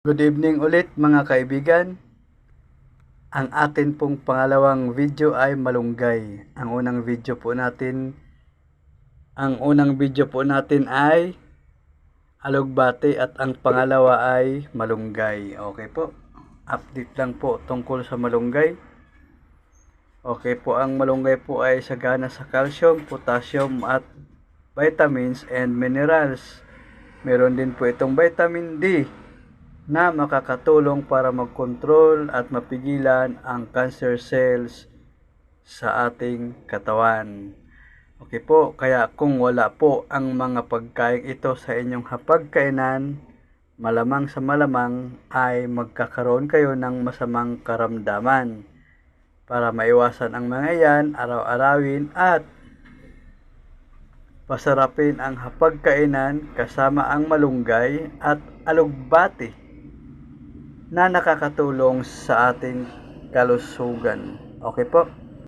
Good evening ulit mga kaibigan. Ang atin pong pangalawang video ay malunggay. Ang unang video po natin ay alugbati at ang pangalawa ay malunggay. Okay po. Update lang po tungkol sa malunggay. Okay po, ang malunggay po ay sagana sa calcium, potassium at vitamins and minerals. Meron din po itong vitamin D na makakatulong para mag-control at mapigilan ang cancer cells sa ating katawan. Okay po, kaya kung wala po ang mga pagkain ito sa inyong hapagkainan, malamang sa malamang ay magkakaroon kayo ng masamang karamdaman. Para maiwasan ang mga yan, araw-arawin at pasarapin ang hapagkainan kasama ang malunggay at alugbati na nakakatulong sa ating kalusugan. Okay po?